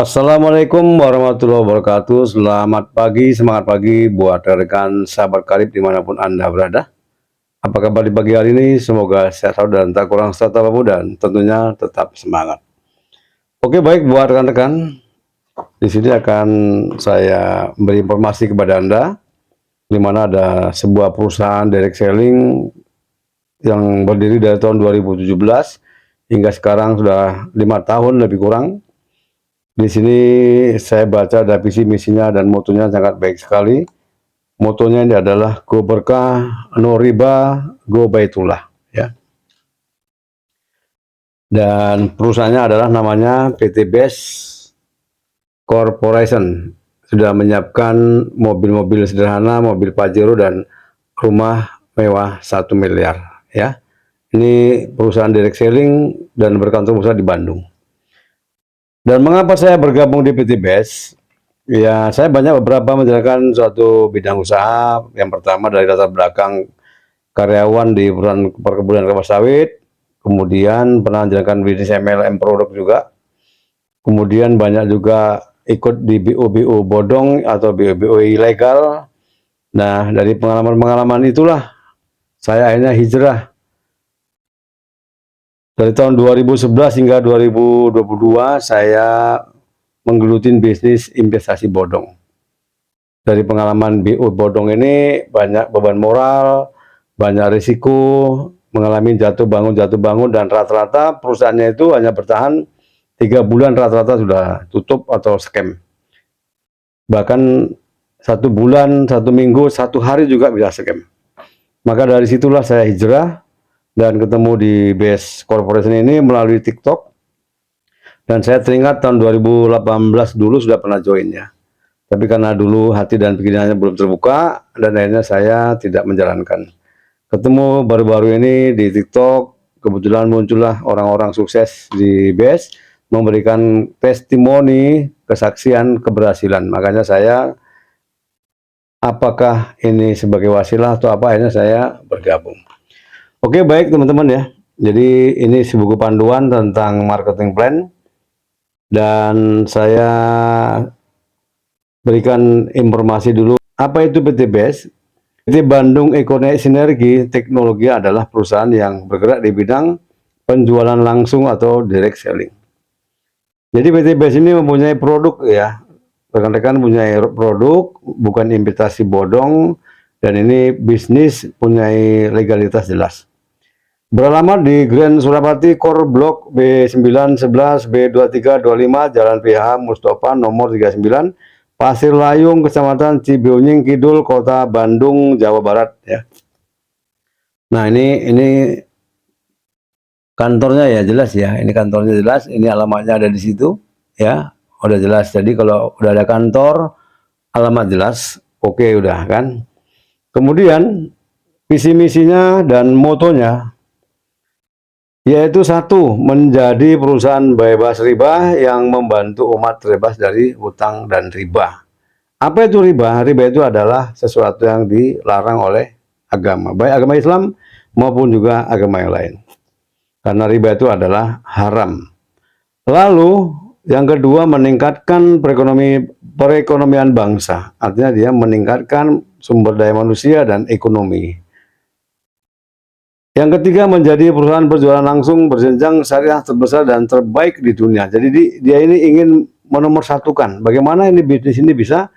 Assalamualaikum warahmatullahi wabarakatuh. Selamat pagi, semangat pagi buat rekan sahabat karib dimanapun Anda berada. Apa kabar di pagi hari ini? Semoga sehat selalu dan tak kurang serta apapun dan tentunya tetap semangat. Oke, baik buat rekan-rekan. Di sini akan saya beri informasi kepada Anda, di mana ada sebuah perusahaan direct selling yang berdiri dari tahun 2017 hingga sekarang sudah 5 tahun lebih kurang. Di sini saya baca ada visi misinya dan motonya sangat baik sekali. Motonya ini adalah go berkah, no riba, go baitullah ya. Dan perusahaannya adalah namanya PT Best Corporation. Sudah menyiapkan mobil-mobil sederhana, mobil Pajero dan rumah mewah 1 miliar ya. Ini perusahaan direct selling dan berkantor pusat di Bandung. Dan mengapa saya bergabung di PT Best? Ya, saya banyak beberapa menjalankan suatu bidang usaha. Yang pertama dari latar belakang karyawan di perusahaan perkebunan kelapa sawit, kemudian pernah menjalankan bisnis MLM produk juga, kemudian banyak juga ikut di BO-BO bodong atau BO-BO ilegal. Nah, dari pengalaman-pengalaman itulah saya akhirnya hijrah. Dari tahun 2011 hingga 2022 saya menggelutin bisnis investasi bodong. Dari pengalaman BO bodong ini banyak beban moral, banyak risiko, mengalami jatuh bangun, dan rata-rata perusahaannya itu hanya bertahan 3 bulan rata-rata sudah tutup atau scam. Bahkan 1 bulan, 1 minggu, 1 hari juga bisa scam. Maka dari situlah saya hijrah dan ketemu di Best Corporation ini melalui TikTok. Dan saya teringat tahun 2018 dulu sudah pernah join ya. Tapi karena dulu hati dan pikirannya belum terbuka, dan akhirnya saya tidak menjalankan. Ketemu baru-baru ini di TikTok, kebetulan muncullah orang-orang sukses di BES, memberikan testimoni, kesaksian, keberhasilan. Makanya saya, apakah ini sebagai wasilah atau apa, akhirnya saya bergabung. Oke, baik teman-teman ya. Jadi ini sebuah panduan tentang marketing plan, dan saya berikan informasi dulu. Apa itu PT BES? PT Bandung Ekonomi Sinergi Teknologi adalah perusahaan yang bergerak di bidang penjualan langsung atau direct selling. Jadi PT BES ini mempunyai produk ya, rekan-rekan mempunyai produk, bukan investasi bodong, dan ini bisnis punya legalitas jelas. Beralamat di Grand Surapati Core Blok B911 B2325 Jalan PH Mustafa nomor 39 Pasir Layung, Kecamatan Cibeuying Kidul, Kota Bandung, Jawa Barat ya. Nah, ini kantornya ya jelas ya. Ini kantornya jelas, ini alamatnya ada di situ ya. Udah jelas. Jadi kalau udah ada kantor, alamat jelas, oke udah kan. Kemudian visi misinya dan motonya yaitu satu, menjadi perusahaan bebas riba yang membantu umat terbebas dari hutang dan riba. Apa itu riba? Riba itu adalah sesuatu yang dilarang oleh agama, baik agama Islam maupun juga agama yang lain. Karena riba itu adalah haram. Lalu yang kedua, meningkatkan perekonomian bangsa. Artinya dia meningkatkan sumber daya manusia dan ekonomi. Yang ketiga, menjadi perusahaan berjualan langsung berjenjang syariah terbesar dan terbaik di dunia. Jadi dia ini ingin menomorsatukan bagaimana ini bisnis ini bisa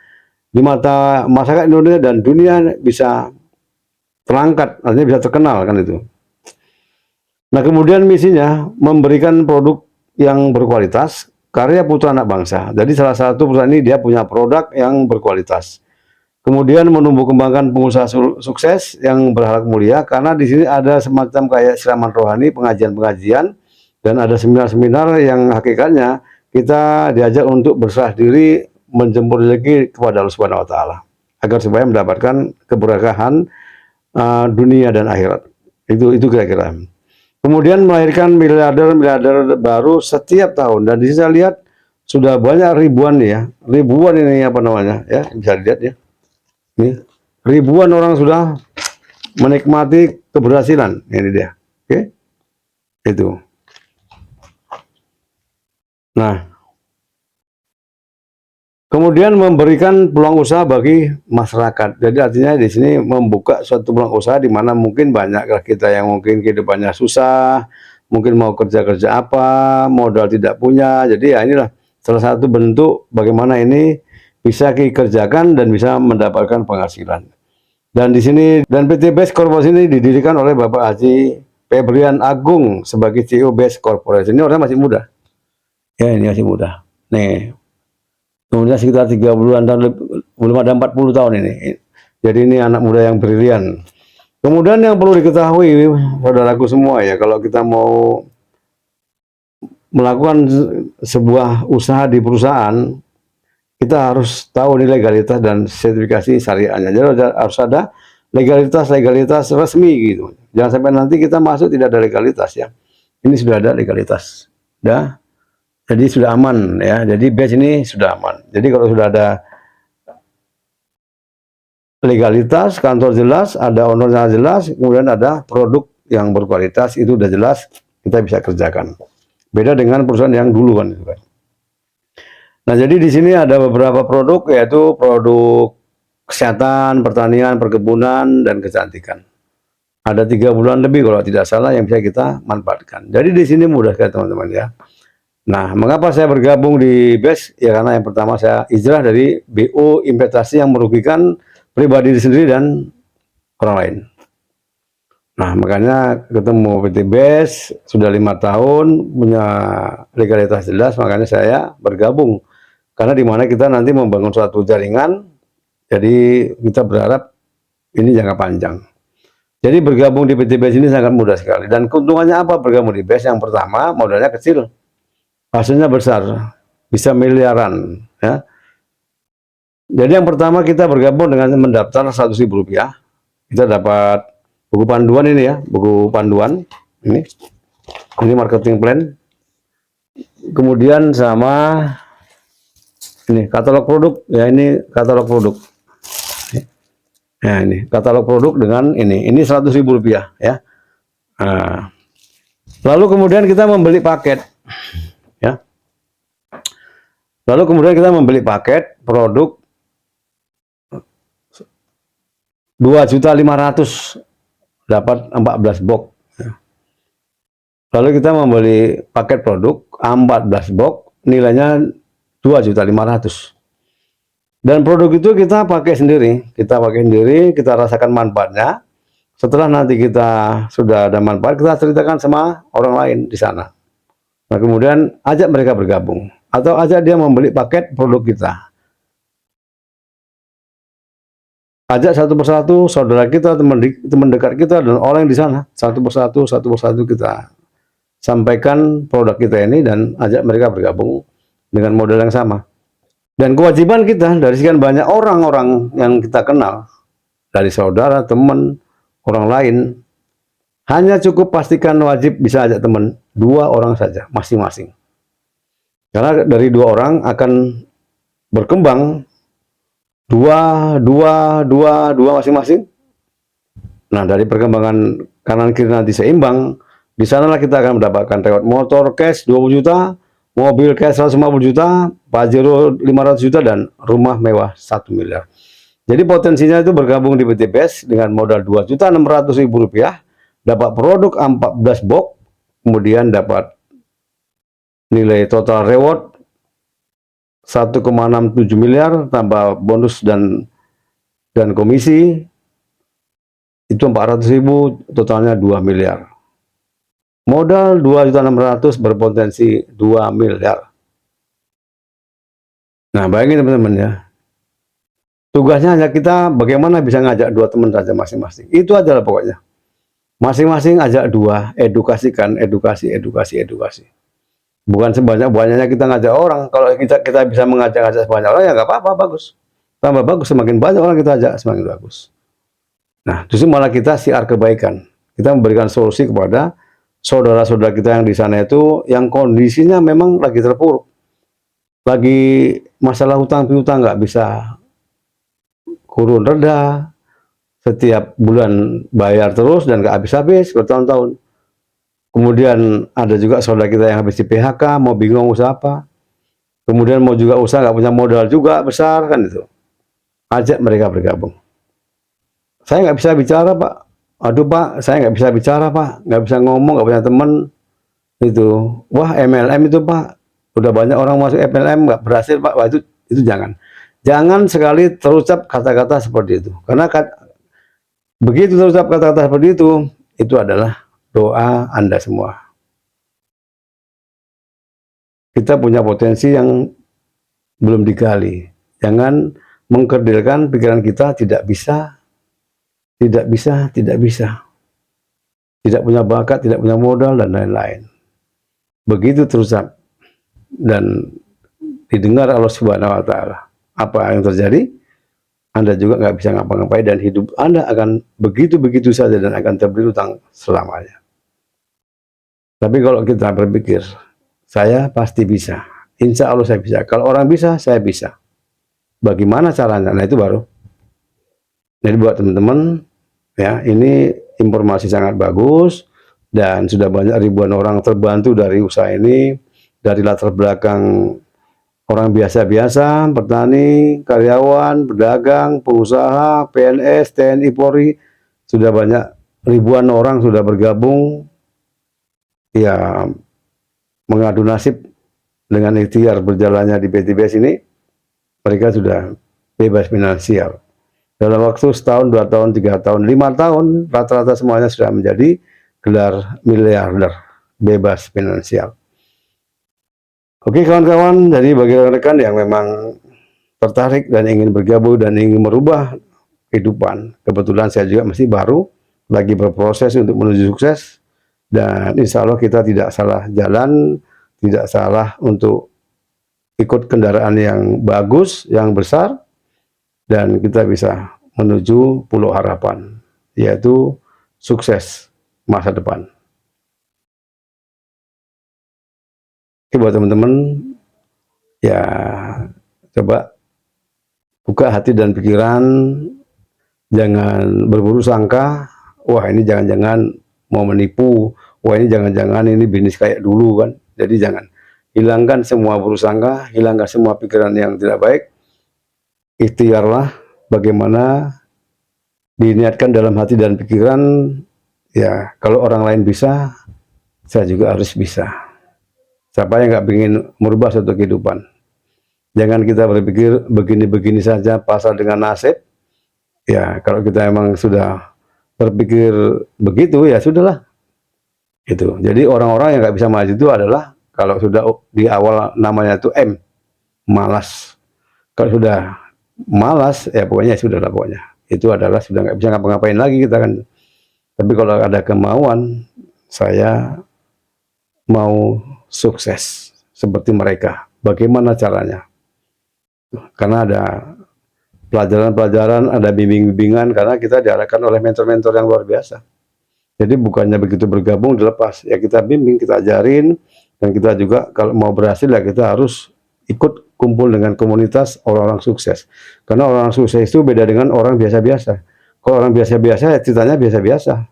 di mata masyarakat Indonesia dan dunia bisa terangkat, artinya bisa terkenal kan itu. Nah, kemudian misinya memberikan produk yang berkualitas, karya putra anak bangsa. Jadi salah satu perusahaan ini dia punya produk yang berkualitas. Kemudian menumbuh kembangkan pengusaha sukses yang berhalak mulia, karena di sini ada semacam kayak siraman rohani, pengajian-pengajian, dan ada seminar-seminar yang hakikatnya kita diajak untuk berserah diri, menjemput rezeki kepada Allah Subhanahu wa taala agar supaya mendapatkan keberkahan dunia dan akhirat. Itu kira-kira. Kemudian melahirkan miliarder-miliarder baru setiap tahun, dan di sini saya lihat sudah banyak ribuan nih ya, ribuan ini apa namanya ya, bisa dilihat ya. Ini ribuan orang sudah menikmati keberhasilan. Ini dia. Oke. Itu. Nah, Kemudian memberikan peluang usaha bagi masyarakat. Jadi artinya di sini membuka suatu peluang usaha di mana mungkin banyak kita yang mungkin kehidupannya susah, mungkin mau kerja-kerja apa, modal tidak punya. Jadi ya inilah salah satu bentuk bagaimana ini bisa dikerjakan dan bisa mendapatkan penghasilan. Dan di sini dan PT Best Corporation ini didirikan oleh Bapak Haji Febrian Agung sebagai CEO Best Corporation. Ini orang masih muda. Ya, ini masih muda. Nih, umurnya sekitar 30-an tahun, belum ada 40 tahun ini. Jadi ini anak muda yang brilian. Kemudian yang perlu diketahui, saudaraku semua ya, kalau kita mau melakukan sebuah usaha di perusahaan, kita harus tahu nih legalitas dan sertifikasi syariahnya. Jadi harus ada legalitas resmi gitu. Jangan sampai nanti kita masuk tidak ada legalitas ya. Ini sudah ada legalitas. Dah. Jadi sudah aman ya. Jadi base ini sudah aman. Jadi kalau sudah ada legalitas, kantor jelas, ada ownernya jelas, kemudian ada produk yang berkualitas, itu udah jelas kita bisa kerjakan. Beda dengan perusahaan yang dulu kan. Nah, jadi di sini ada beberapa produk, yaitu produk kesehatan, pertanian, perkebunan, dan kecantikan. Ada 3 bulan lebih kalau tidak salah yang bisa kita manfaatkan. Jadi di sini mudah sekali teman-teman ya. Nah, mengapa saya bergabung di BES? Ya karena yang pertama saya hijrah dari BO investasi yang merugikan pribadi sendiri dan orang lain. Nah, makanya ketemu PT BES sudah 5 tahun, punya legalitas jelas, makanya saya bergabung. Karena di mana kita nanti membangun suatu jaringan, jadi kita berharap ini jangka panjang. Jadi bergabung di PT BES ini sangat mudah sekali. Dan keuntungannya apa bergabung di BES? Yang pertama, modalnya kecil. Hasilnya besar, bisa miliaran ya. Jadi yang pertama kita bergabung dengan mendaftar Rp100.000. Kita dapat buku panduan ini ya, buku panduan ini marketing plan. Kemudian sama ini katalog produk ya, ini katalog produk. Ya ini katalog produk dengan ini Rp100.000 ya. Nah, lalu kemudian kita membeli paket. Ya. Lalu kemudian kita membeli paket produk 2.500.000 dapat 14 box. Ya. Lalu kita membeli paket produk 14 box nilainya 2.500.000. Dan produk itu kita pakai sendiri, kita rasakan manfaatnya. Setelah nanti kita sudah ada manfaat, kita ceritakan sama orang lain di sana. Nah, kemudian ajak mereka bergabung atau ajak dia membeli paket produk kita. Ajak satu persatu saudara kita, teman dekat kita dan orang di sana, satu persatu kita sampaikan produk kita ini dan ajak mereka bergabung dengan model yang sama. Dan kewajiban kita dari sekian banyak orang-orang yang kita kenal, dari saudara, teman, orang lain, hanya cukup pastikan wajib bisa ajak teman 2 orang saja masing-masing. Karena dari 2 orang akan berkembang 2 masing-masing. Nah, dari perkembangan kanan kiri nanti seimbang, di sanalah kita akan mendapatkan reward motor cash 20 juta, mobil cash 150 juta, Pajero 500 juta, dan rumah mewah 1 miliar. Jadi potensinya itu bergabung di PT BES dengan modal Rp2.600.000, dapat produk 14 box, kemudian dapat nilai total reward 1,67 miliar, tambah bonus dan komisi, itu 400.000, totalnya 2 miliar. Modal 2.600.000 berpotensi 2 miliar. Nah, bayangin teman-teman ya. Tugasnya hanya kita bagaimana bisa ngajak 2 teman saja masing-masing. Itu aja lah pokoknya. Masing-masing ajak 2, edukasikan, edukasi. Bukan sebanyak-banyaknya kita ngajak orang. Kalau kita bisa mengajak sebanyak orang ya nggak apa-apa, bagus. Tambah bagus, semakin banyak orang kita ajak semakin bagus. Nah, justru malah kita siar kebaikan. Kita memberikan solusi kepada saudara-saudara kita yang di sana itu yang kondisinya memang lagi terpuruk. Lagi masalah hutang piutang nggak bisa kurun reda, setiap bulan bayar terus dan nggak habis-habis bertahun-tahun. Kemudian ada juga saudara kita yang habis di PHK, mau bingung usaha apa. kemudian mau juga usaha nggak punya modal juga besar kan itu, ajak mereka bergabung. Saya nggak bisa bicara Pak, aduh Pak, saya nggak bisa bicara Pak, nggak bisa ngomong, nggak punya teman itu. Wah MLM itu Pak, udah banyak orang masuk MLM nggak berhasil Pak. Wah, itu jangan, jangan sekali terucap kata-kata seperti itu, karena begitu terucap kata-kata seperti itu adalah doa Anda semua. Kita punya potensi yang belum digali. Jangan mengkerdilkan pikiran kita tidak bisa, tidak bisa, tidak bisa. Tidak punya bakat, tidak punya modal, dan lain-lain. Begitu terucap dan didengar Allah Subhanahu wa Ta'ala, apa yang terjadi? Anda juga nggak bisa ngapa-ngapain, dan hidup Anda akan begitu-begitu saja dan akan terberi utang selamanya. Tapi kalau kita berpikir, saya pasti bisa, insya Allah saya bisa. Kalau orang bisa, saya bisa. Bagaimana caranya? Nah itu baru. Jadi buat teman-teman, ya ini informasi sangat bagus dan sudah banyak ribuan orang terbantu dari usaha ini, dari latar belakang orang biasa-biasa, petani, karyawan, pedagang, pengusaha, PNS, TNI, Polri, sudah banyak ribuan orang sudah bergabung, ya mengadu nasib dengan ikhtiar berjalannya di PTBS ini, mereka sudah bebas finansial. Dalam waktu setahun, 2 tahun, 3 tahun, 5 tahun, rata-rata semuanya sudah menjadi gelar miliarder, bebas finansial. Oke kawan-kawan, jadi bagi rekan-rekan yang memang tertarik dan ingin bergabung dan ingin merubah kehidupan, kebetulan saya juga masih baru, lagi berproses untuk menuju sukses, dan insya Allah kita tidak salah jalan, tidak salah untuk ikut kendaraan yang bagus, yang besar, dan kita bisa menuju pulau harapan, yaitu sukses masa depan. Oke, buat teman-teman, ya coba buka hati dan pikiran, jangan berburu sangka, wah ini jangan-jangan mau menipu, wah ini jangan-jangan ini bisnis kayak dulu kan. Jadi jangan, hilangkan semua prasangka, hilangkan semua pikiran yang tidak baik, ikhtiarlah bagaimana diniatkan dalam hati dan pikiran, ya kalau orang lain bisa, saya juga harus bisa. Siapa yang nggak ingin merubah suatu kehidupan? Jangan kita berpikir begini-begini saja, pasrah dengan nasib. Ya kalau kita emang sudah berpikir begitu, ya sudahlah. Itu. Jadi orang-orang yang nggak bisa maju itu adalah kalau sudah di awal namanya itu malas. Kalau sudah malas, ya pokoknya sudahlah pokoknya. Itu adalah sudah nggak bisa ngapa-ngapain lagi kita kan. Tapi kalau ada kemauan, saya mau sukses seperti mereka. Bagaimana caranya? Karena ada pelajaran-pelajaran, ada bimbing-bimbingan, karena kita diarahkan oleh mentor-mentor yang luar biasa. Jadi bukannya begitu bergabung dilepas, ya kita bimbing, kita ajarin, dan kita juga kalau mau berhasil ya kita harus ikut kumpul dengan komunitas orang-orang sukses. Karena orang sukses itu beda dengan orang biasa-biasa. Kalau orang biasa-biasa ya ceritanya biasa-biasa.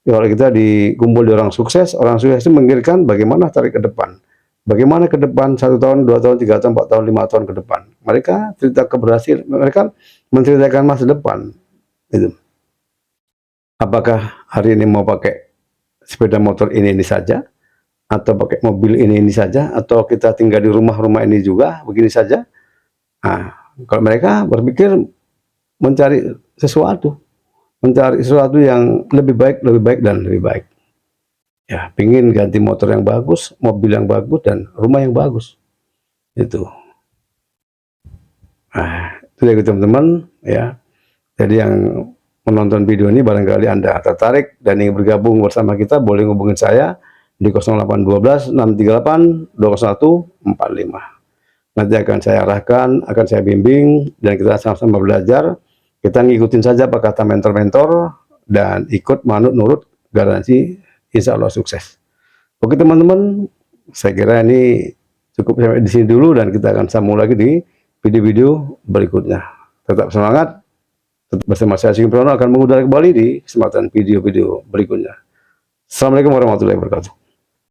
Ya, kalau kita dikumpul di orang sukses itu menginginkan bagaimana tarik ke depan. Bagaimana ke depan 1 tahun, 2 tahun, 3 tahun, 4 tahun, 5 tahun ke depan. Mereka cerita keberhasilan, mereka menceritakan masa depan. Itu. Apakah hari ini mau pakai sepeda motor ini saja, atau pakai mobil ini saja, atau kita tinggal di rumah-rumah ini juga begini saja. Nah, kalau mereka berpikir mencari sesuatu yang lebih baik dan lebih baik. Ya, pingin ganti motor yang bagus, mobil yang bagus, dan rumah yang bagus. Itu. Nah, itu ya teman-teman ya. Jadi yang menonton video ini barangkali Anda tertarik dan ingin bergabung bersama kita, boleh hubungin saya di 0812 638 2145. Nanti akan saya arahkan, akan saya bimbing, dan kita sama-sama belajar. Kita ngikutin saja apa kata mentor-mentor dan ikut manut nurut, garansi insya Allah sukses. Oke teman-teman, saya kira ini cukup sampai di sini dulu, dan kita akan sambung lagi di video-video berikutnya. Tetap semangat, tetap bersama saya Sugeng Pramono akan mengudara kembali di kesempatan video-video berikutnya. Assalamualaikum warahmatullahi wabarakatuh.